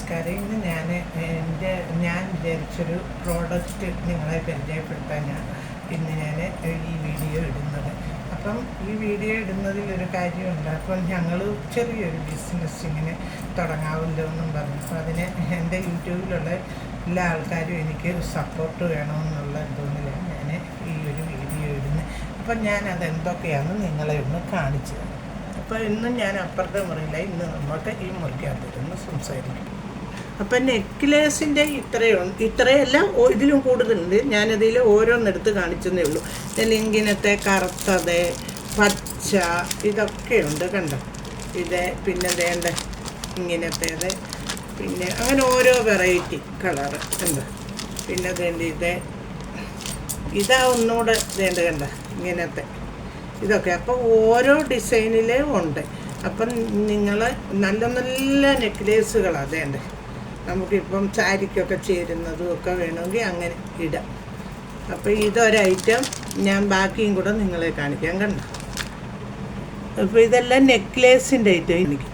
നമസ്കാരം. ഇന്ന് ഞാൻ വിചാരിച്ചൊരു പ്രോഡക്റ്റ് നിങ്ങളെ പരിചയപ്പെടുത്താനാണ് ഇന്ന് ഞാൻ ഈ വീഡിയോ ഇടുന്നത്. അപ്പം ഈ വീഡിയോ ഇടുന്നതിലൊരു കാര്യമുണ്ട്. അപ്പം ഞങ്ങൾ ചെറിയൊരു ബിസിനസ് ഇങ്ങനെ തുടങ്ങാമല്ലോ എന്നും പറഞ്ഞു. അപ്പോൾ അതിന് എൻ്റെ യൂട്യൂബിലുള്ള എല്ലാ ആൾക്കാരും എനിക്ക് സപ്പോർട്ട് വേണമെന്നുള്ള തോന്നലാണ് ഞാൻ ഈ ഒരു വീഡിയോ ഇടുന്നത്. അപ്പം ഞാൻ അതെന്തൊക്കെയാണെന്ന് നിങ്ങളെ ഒന്ന് കാണിച്ചു തരാം. അപ്പോൾ ഇന്നും ഞാൻ അപ്പുറത്തെ മുറിയില്ല, ഇന്ന് നമുക്ക് ഈ മുറിക്കകത്തിരുന്ന് സംസാരിക്കും. അപ്പം നെക്ലേസിൻ്റെ ഇത്രയല്ല, ഇതിലും കൂടുതലുണ്ട്. ഞാനതിൽ ഓരോന്നെടുത്ത് കാണിച്ചതേ ഉള്ളൂ. ഇങ്ങനത്തെ കറുത്തത്, പച്ച, ഇതൊക്കെയുണ്ട് കണ്ടോ. ഇത് പിന്നെ വേണ്ട ഇങ്ങനത്തേത്, പിന്നെ അങ്ങനെ ഓരോ വെറൈറ്റി കളറ് കണ്ടോ. പിന്നെ വേണ്ട ഇതാ ഒന്നുകൂടെ വേണ്ട കണ്ട ഇങ്ങനത്തെ ഇതൊക്കെ. അപ്പോൾ ഓരോ ഡിസൈനിലേ ഉണ്ട്. അപ്പം നിങ്ങൾ നല്ല നല്ല നെക്ലേസുകളാണ് വേണ്ട. നമുക്കിപ്പം സാരിക്കൊക്കെ ചേരുന്നതും ഒക്കെ വേണമെങ്കിൽ അങ്ങനെ ഇടാം. അപ്പോൾ ഇതൊരൈറ്റം ഞാൻ ബാക്കിയും കൂടെ നിങ്ങളെ കാണിക്കാം കണ്ടോ. അപ്പോൾ ഇതെല്ലാം നെക്ലേസിൻ്റെ ഐറ്റം എനിക്ക്.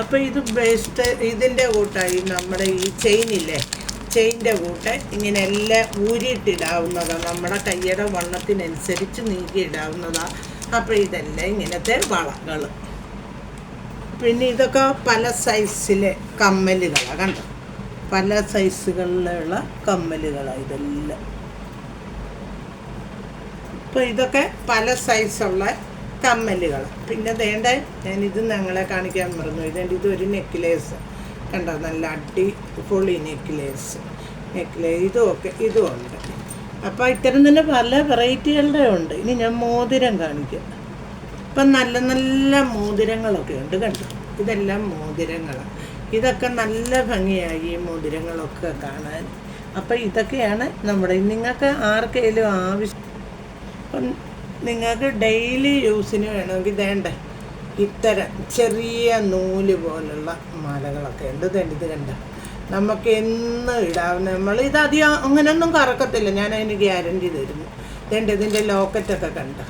അപ്പോൾ ഇത് ബേസ്റ്റ് ഇതിൻ്റെ കൂട്ടായി നമ്മുടെ ഈ ചെയിനില്ലേ, ചെയിൻ്റെ കൂട്ട് ഇങ്ങനെ എല്ലാം ഊരിയിട്ടിടാവുന്നതാണ്. നമ്മുടെ കയ്യുടെ വണ്ണത്തിനനുസരിച്ച് നീക്കിയിടാവുന്നതാണ്. അപ്പോൾ ഇതെല്ലാം ഇങ്ങനത്തെ വളകൾ. പിന്നെ ഇതൊക്കെ പല സൈസിലെ കമ്മലുകളാണ് കണ്ടോ. പല സൈസുകളിലുള്ള കമ്മലുകളാണ് ഇതെല്ലാം. അപ്പോൾ ഇതൊക്കെ പല സൈസുള്ള കമ്മലുകൾ. പിന്നെ വേണ്ട ഞാനിത് ഞങ്ങളെ കാണിക്കാൻ മറന്നു. ഇതൊരു നെക്ലേസ് കണ്ടോ, നല്ല അടിപൊളി നെക്ലേസ്. ഇതും ഉണ്ട്. അപ്പോൾ ഇത്തരം തന്നെ പല വെറൈറ്റികളുടെ ഉണ്ട്. ഇനി ഞാൻ മോതിരം കാണിക്കാം. ഇപ്പം നല്ല നല്ല മോതിരങ്ങളൊക്കെ ഉണ്ട് കണ്ടോ. ഇതെല്ലാം മോതിരങ്ങളാണ്. ഇതൊക്കെ നല്ല ഭംഗിയായി ഈ മോതിരങ്ങളൊക്കെ കാണാൻ. അപ്പം ഇതൊക്കെയാണ് നമ്മുടെ നിങ്ങൾക്ക് ആർക്കെങ്കിലും ആവശ്യം. അപ്പം നിങ്ങൾക്ക് ഡെയിലി യൂസിന് വേണമെങ്കിൽ വേണ്ട ഇത്തരം ചെറിയ നൂല് പോലുള്ള മാലകളൊക്കെ ഉണ്ട്. ഇത് കണ്ട നമുക്ക് എന്ന് ഇടാവുന്ന. ഇതധികം അങ്ങനെയൊന്നും കറക്കത്തില്ല, ഞാൻ അതിന് ഗ്യാരണ്ടി തരുന്നു. ഇതിൻ്റെ ലോക്കറ്റൊക്കെ കണ്ട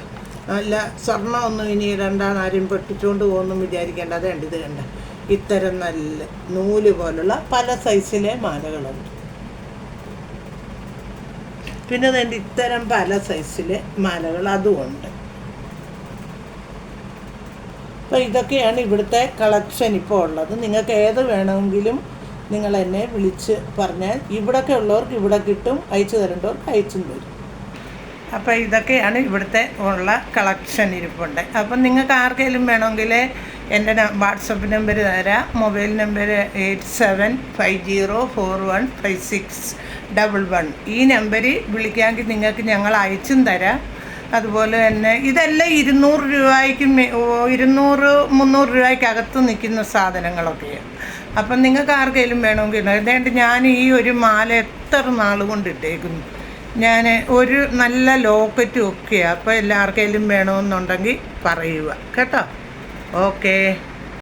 നല്ല സ്വർണ്ണമൊന്നും ഇനി ഇടണ്ടാന്ന് ആരും പൊട്ടിച്ചുകൊണ്ട് പോകുന്നു വിചാരിക്കേണ്ട. ഇത് കണ്ട ഇത്തരം നല്ല നൂല് പോലുള്ള പല സൈസിലെ മാലകളുണ്ട്. പിന്നെ ഇത്തരം പല സൈസിലെ മാലകൾ അതുമുണ്ട്. അപ്പോൾ ഇതൊക്കെയാണ് ഇവിടുത്തെ കളക്ഷൻ ഇപ്പോൾ ഉള്ളത്. നിങ്ങൾക്ക് ഏത് വേണമെങ്കിലും നിങ്ങൾ എന്നെ വിളിച്ച് പറഞ്ഞാൽ ഇവിടെയൊക്കെ ഉള്ളവർക്ക് ഇവിടെ കിട്ടും, അയച്ചു തരേണ്ടവർക്ക് അയച്ചും തരും. അപ്പോൾ ഇതൊക്കെയാണ് ഇവിടുത്തെ ഉള്ള കളക്ഷൻ ഇരിപ്പുണ്ട്. അപ്പം നിങ്ങൾക്ക് ആർക്കെങ്കിലും വേണമെങ്കിൽ എൻ്റെ വാട്സപ്പ് നമ്പർ തരാം. Mobile number 8750415611. ഈ നമ്പറിൽ വിളിക്കാമെങ്കിൽ നിങ്ങൾക്ക് ഞങ്ങൾ അയച്ചും തരാം. അതുപോലെ തന്നെ ഇതെല്ലാം 200 രൂപയ്ക്ക് 200-300 രൂപയ്ക്കകത്ത് നിൽക്കുന്ന സാധനങ്ങളൊക്കെയാണ്. അപ്പം നിങ്ങൾക്ക് ആർക്കെങ്കിലും വേണമെങ്കിൽ അതുകൊണ്ട് ഞാൻ ഈ ഒരു മാല എത്ര നാൾ കൊണ്ട് ഇട്ടേക്കുന്നു. ഞാൻ ഒരു നല്ല ലോക്കറ്റും ഒക്കെയാണ്. അപ്പോൾ എല്ലാവർക്കെങ്കിലും വേണമെന്നുണ്ടെങ്കിൽ പറയുക കേട്ടോ. ഓക്കേ.